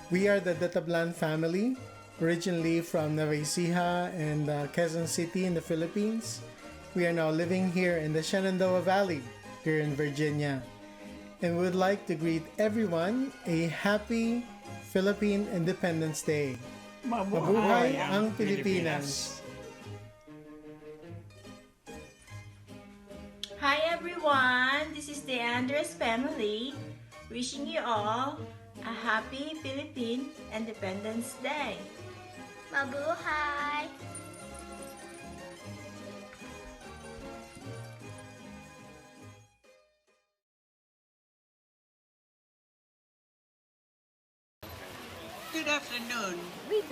We are the Datablan family, originally from Nueva Ecija and Quezon City in the Philippines. We are now living here in the Shenandoah Valley, here in Virginia. And we would like to greet everyone a happy Philippine Independence Day. Mabuhay ang Pilipinas! Hi everyone, this is the Andres family, wishing you all a happy Philippine Independence Day. Mabuhay! Good afternoon.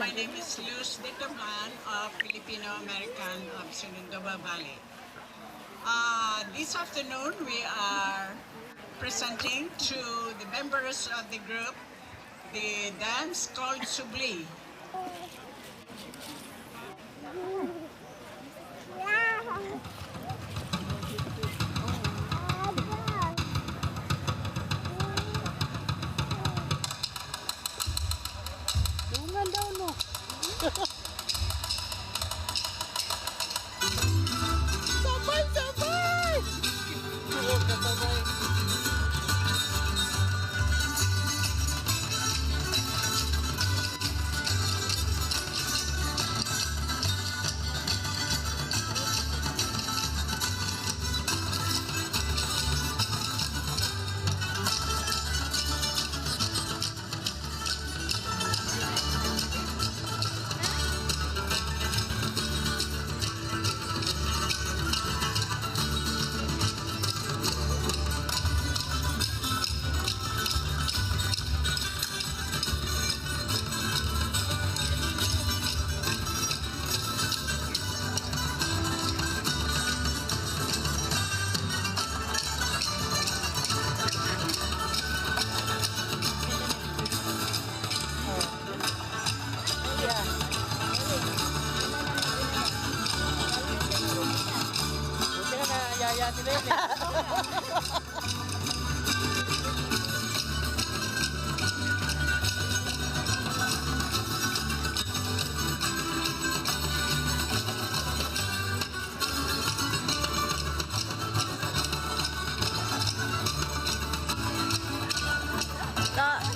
My name is Luz Ditaman of Filipino-American of Shenandoah Valley. This afternoon, we are presenting to the members of the group the dance called Subli.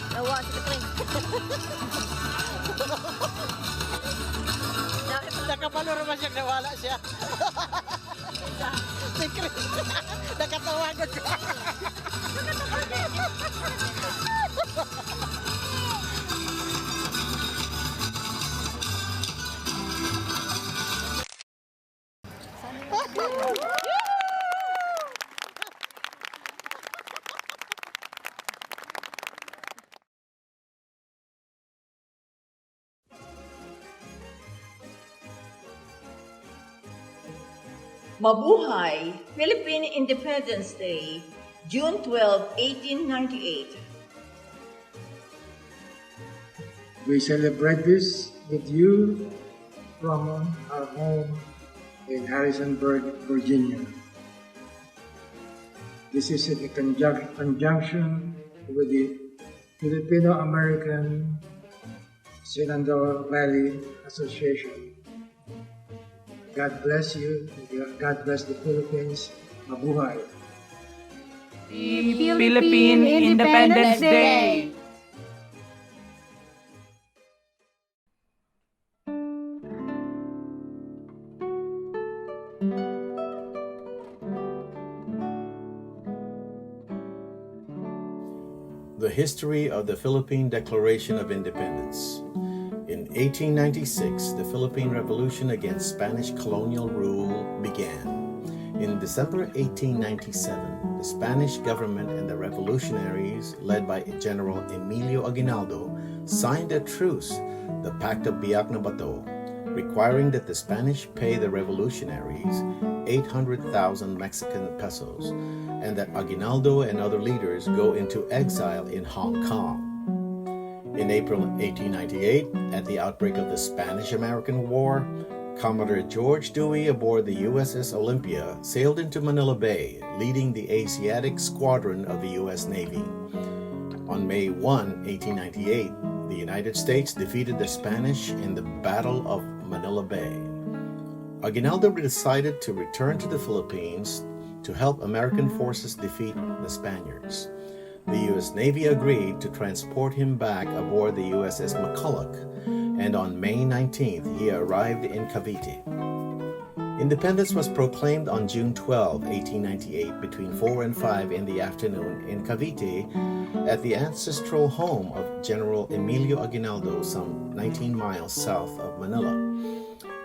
Nawa si Katring. Nakapalo naman siya, nawala siya. Si Chris, nakatawagan siya. Mabuhay, Philippine Independence Day, June 12, 1898. We celebrate this with you from our home in Harrisonburg, Virginia. This is in conjunction with the Filipino-American Shenandoah Valley Association. God bless you. God bless the Philippines. Mabuhay. Philippine Independence Day! The history of the Philippine Declaration of Independence. In 1896, the Philippine Revolution against Spanish colonial rule began. In December 1897, the Spanish government and the revolutionaries, led by General Emilio Aguinaldo, signed a truce, the Pact of Biak na Bato, requiring that the Spanish pay the revolutionaries 800,000 Mexican pesos, and that Aguinaldo and other leaders go into exile in Hong Kong. In April 1898, at the outbreak of the Spanish-American War, Commodore George Dewey aboard the USS Olympia sailed into Manila Bay, leading the Asiatic Squadron of the U.S. Navy. On May 1, 1898, The United States defeated the Spanish in the Battle of Manila Bay. Aguinaldo decided to return to the Philippines to help American forces defeat the Spaniards. The U.S. Navy agreed to transport him back aboard the USS McCulloch, and on May 19th, he arrived in Cavite. Independence was proclaimed on June 12, 1898, between 4 and 5 in the afternoon in Cavite at the ancestral home of General Emilio Aguinaldo, some 19 miles south of Manila.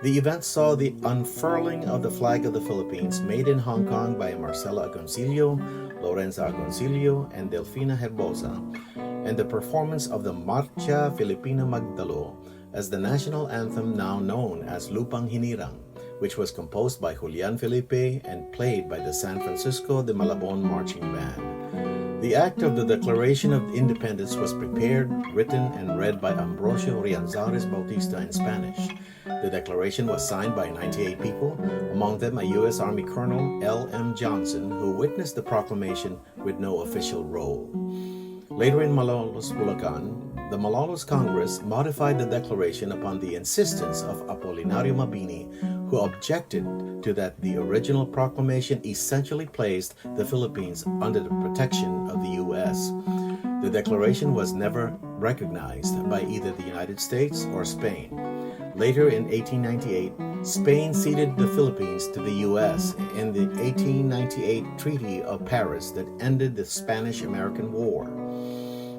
The event saw the unfurling of the flag of the Philippines made in Hong Kong by Marcela Agoncillo, Lorenza Agoncillo, and Delfina Herbosa, and the performance of the Marcha Filipina Magdalo as the national anthem now known as Lupang Hinirang, which was composed by Julian Felipe and played by the San Francisco de Malabon Marching Band. The act of the Declaration of Independence was prepared, written, and read by Ambrosio Rianzares Bautista in Spanish. The declaration was signed by 98 people, among them a U.S. Army Colonel L.M. Johnson, who witnessed the proclamation with no official role. Later in Malolos, Bulacan, the Malolos Congress modified the declaration upon the insistence of Apolinario Mabini, who objected to that the original proclamation essentially placed the Philippines under the protection of the U.S. The declaration was never recognized by either the United States or Spain. Later in 1898, Spain ceded the Philippines to the U.S. in the 1898 Treaty of Paris that ended the Spanish-American War.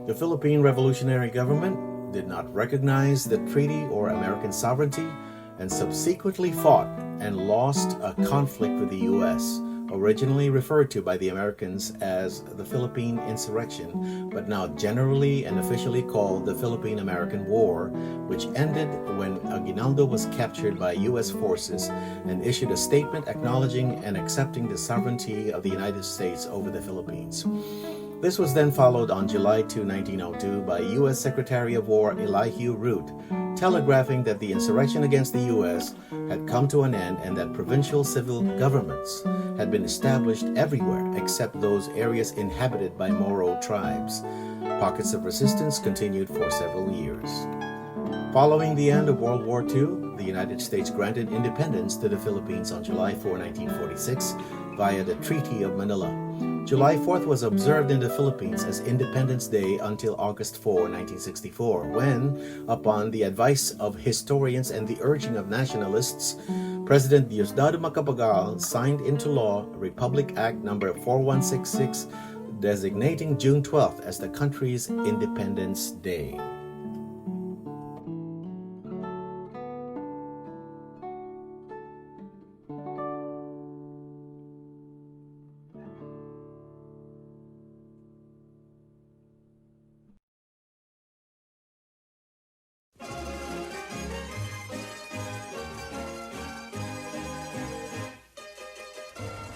The Philippine Revolutionary Government did not recognize the treaty or American sovereignty and subsequently fought and lost a conflict with the U.S., originally referred to by the Americans as the Philippine Insurrection, but now generally and officially called the Philippine-American War, which ended when Aguinaldo was captured by U.S. forces and issued a statement acknowledging and accepting the sovereignty of the United States over the Philippines. This was then followed on July 2, 1902 by U.S. Secretary of War Elihu Root, telegraphing that the insurrection against the U.S. had come to an end and that provincial civil governments had been established everywhere except those areas inhabited by Moro tribes. Pockets of resistance continued for several years. Following the end of World War II, the United States granted independence to the Philippines on July 4, 1946 via the Treaty of Manila. July 4th was observed in the Philippines as Independence Day until August 4, 1964, when, upon the advice of historians and the urging of nationalists, President Diosdado Macapagal signed into law Republic Act No. 4166, designating June 12th as the country's Independence Day.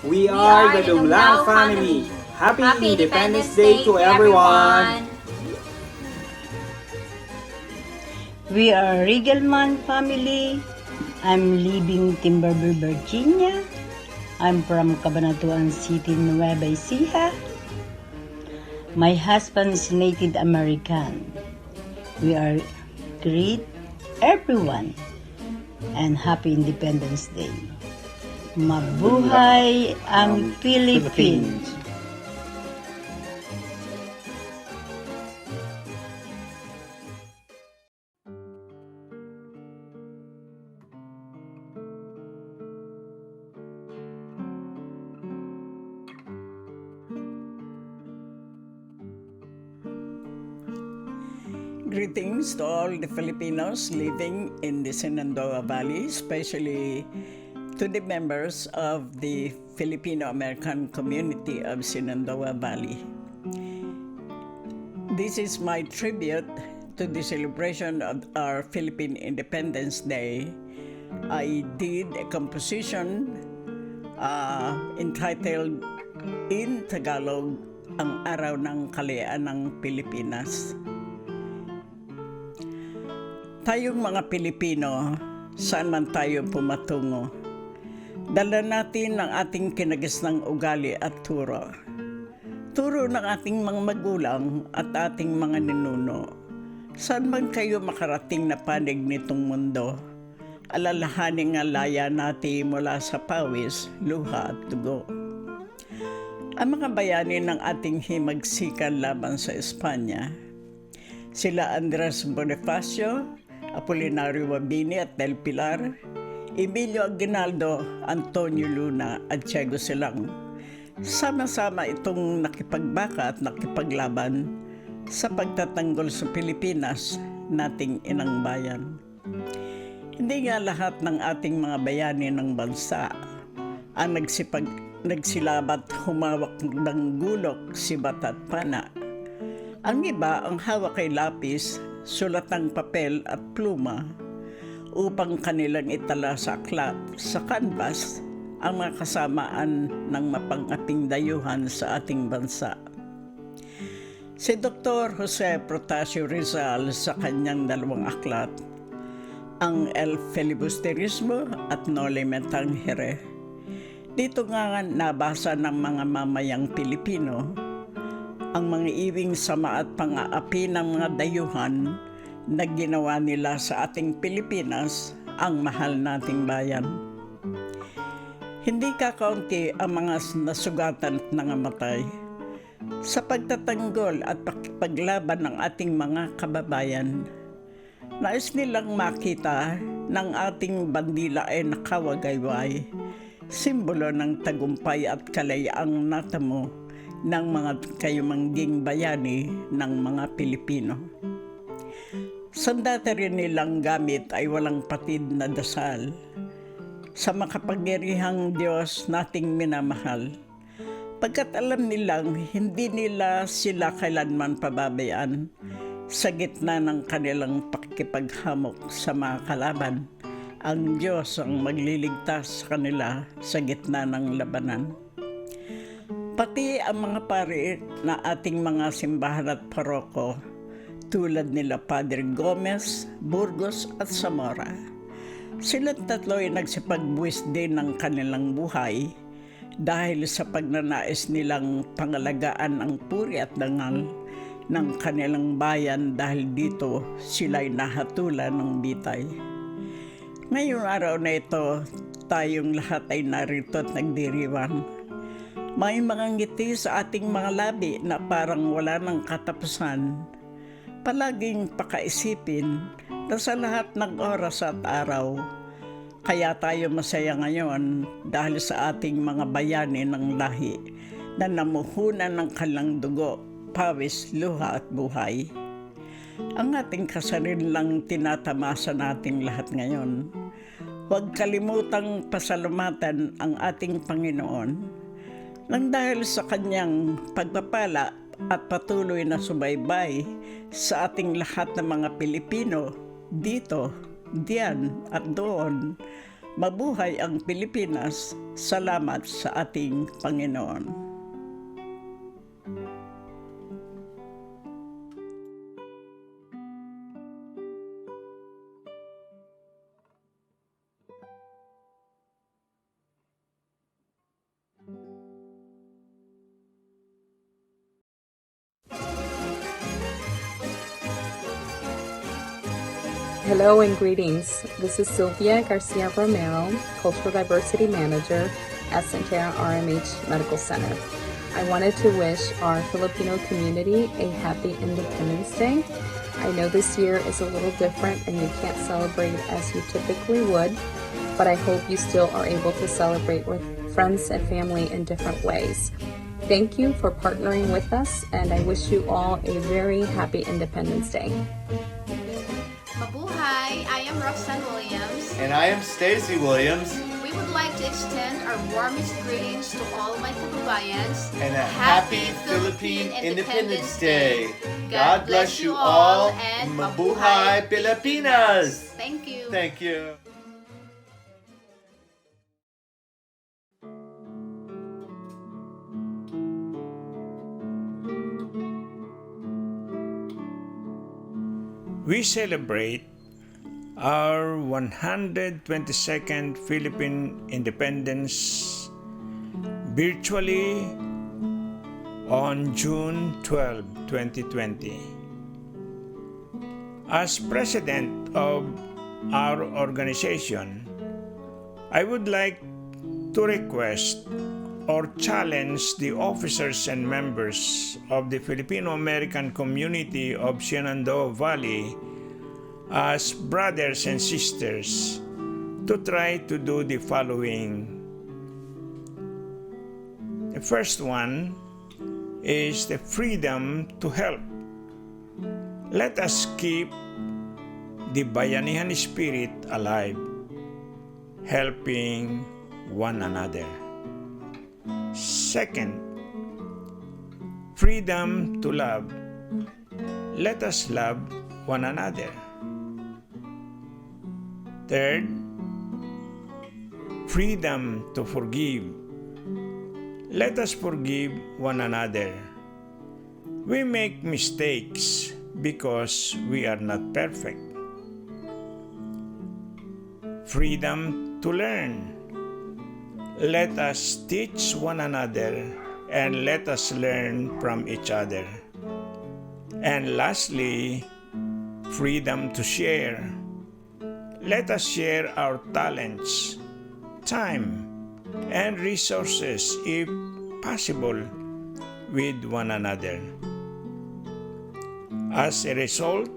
We are the Dumlao family. Happy Independence Day to everyone. We are Regalman family. I'm living Timberville, Virginia. I'm from Cabanatuan City, Nueva Ecija. My husband is Native American. We are greet everyone and happy Independence Day. Mabuhay ang Philippines! Greetings to all the Filipinos living in the Shenandoah Valley, especially to the members of the Filipino-American community of Shenandoah Valley. This is my tribute to the celebration of our Philippine Independence Day. I did a composition entitled in Tagalog, Ang Araw ng Kalayaan ng Pilipinas. Tayong mga Pilipino, saan man tayo pumatungo, dala natin ang ating kinagisnang ugali at turo. Turo ng ating mga magulang at ating mga ninuno. Saan man kayo makarating na panig nitong mundo, alalahanin nga laya natin mula sa pawis, luha at dugo. Ang mga bayani ng ating himagsikan laban sa Espanya, sila Andres Bonifacio, Apolinario Mabini at Del Pilar, Emilio Aguinaldo, Antonio Luna at Diego Silang. Sama-sama itong nakipagbaka at nakipaglaban sa pagtatanggol sa Pilipinas, nating inang bayan. Hindi nga lahat ng ating mga bayani ng bansa ang nagsilabat humawak ng gulok, sibat at pana. Ang iba ang hawak kay lapis, sulat ng papel at pluma upang kanilang itala sa aklat, sa canvas, ang mga kasamaan ng mapang-aping dayuhan sa ating bansa. Si Dr. Jose Protasio Rizal sa kanyang dalawang aklat, ang El Filibusterismo at Noli Me Tangere. Dito nga nabasa ng mga mamayang Pilipino ang mga iwing sama at pang-aapi ng mga dayuhan na ginawa nila sa ating Pilipinas, ang mahal nating bayan. Hindi kakaunti ang mga nasugatan at nangamatay sa pagtatanggol at paglaban ng ating mga kababayan. Nais nilang makita ng ating bandila ay nakawagayway, simbolo ng tagumpay at kalayaang natamo ng mga kayumangging bayani ng mga Pilipino. Sandata rin nilang gamit ay walang patid na dasal sa makapangyarihang Diyos nating minamahal, pagkat alam nilang hindi nila sila kailanman pababayaan sa gitna ng kanilang pakikipaghamok sa mga kalaban. Ang Diyos ang magliligtas sa kanila sa gitna ng labanan. Pati ang mga pari na ating mga simbahan at paroko, tulad nila Padre Gomez, Burgos at Zamora, silang tatlo ay nagsipagbuwis din ng kanilang buhay dahil sa pagnanais nilang pangalagaan ang puri at dangal ng kanilang bayan, dahil dito sila'y nahatulan ng bitay. Ngayong araw na ito, tayong lahat ay narito at nagdiriwang. May mga ngiti sa ating mga labi na parang wala ng katapusan. Palaging pakaisipin na sa lahat ng oras at araw, kaya tayo masaya ngayon dahil sa ating mga bayani ng lahi na namuhunan ng kanilang dugo, pawis, luha at buhay. Ang ating kasarilang tinatamasa nating lahat ngayon. Huwag kalimutang pasalamatan ang ating Panginoon nang dahil sa kanyang pagpapala at patuloy na subaybay sa ating lahat ng mga Pilipino, dito, diyan at doon. Mabuhay ang Pilipinas. Salamat sa ating Panginoon. Hello and greetings. This is Sylvia Garcia Romero, Cultural Diversity Manager at Centera RMH Medical Center. I wanted to wish our Filipino community a happy Independence Day. I know this year is a little different and you can't celebrate as you typically would, but I hope you still are able to celebrate with friends and family in different ways. Thank you for partnering with us, and I wish you all a very happy Independence Day. Mabuhay! I am Roxanne Williams. And I am Stacy Williams. We would like to extend our warmest greetings to all my kababayans. And a happy Philippine Independence Day. God bless you all, and Mabuhay Pilipinas! Thank you. Thank you. We celebrate our 122nd Philippine Independence virtually on June 12, 2020. As president of our organization, I would like to request or challenge the officers and members of the Filipino-American community of Shenandoah Valley as brothers and sisters to try to do the following. The first one is the freedom to help. Let us keep the bayanihan spirit alive, helping one another. Second, freedom to love. Let us love one another. Third, freedom to forgive. Let us forgive one another. We make mistakes because we are not perfect. Freedom to learn. Let us teach one another and let us learn from each other. And lastly, freedom to share. Let us share our talents, time, and resources, if possible, with one another. As a result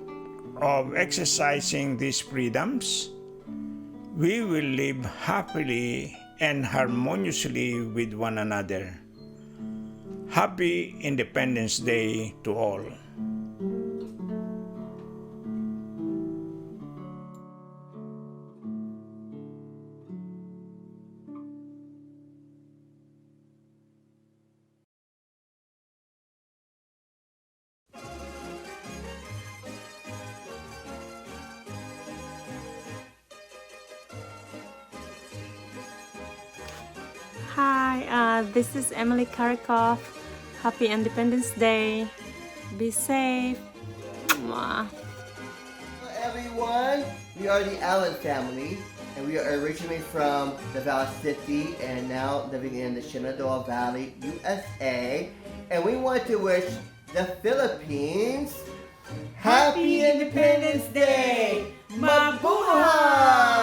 of exercising these freedoms, we will live happily and harmoniously with one another. Happy Independence Day to all. Hi, this is Emily Karikoff. Happy Independence Day. Be safe. Mwah. Hello everyone, we are the Allen family, and we are originally from Davao City and now living in the Shenandoah Valley, USA. And we want to wish the Philippines Happy Independence Day! Mabuhay!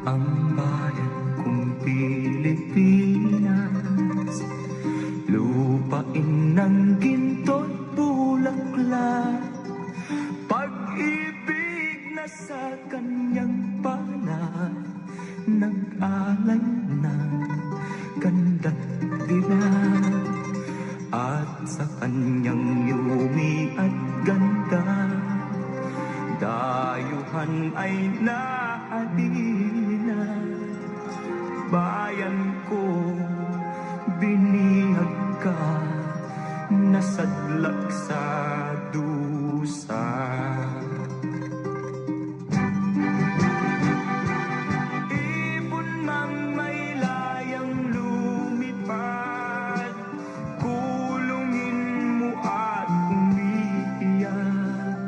Ang bayan kong Pilipinas, lupain ng ginto't bulaklak, pag-ibig na sa kanyang panay, nag-alay ng ganda't dilag, at sa kanyang yumi at ganda, dayuhan ay naadila. Bayan ko, binihag ka, nasadlak sa dusa. Ibon mang may layang lumipad, kulungin mo at umiiyak.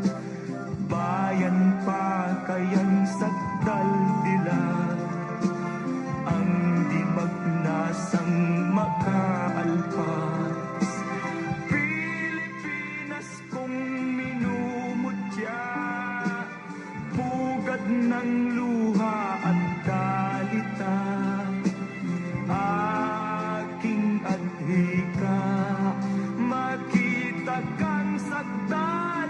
Bayan pa kayang sakdal dilag, ang di magnasang makaalpas. Pilipinas kong minumutya, pugad ng luha at dalita, aking adhika, makita kang sakdal.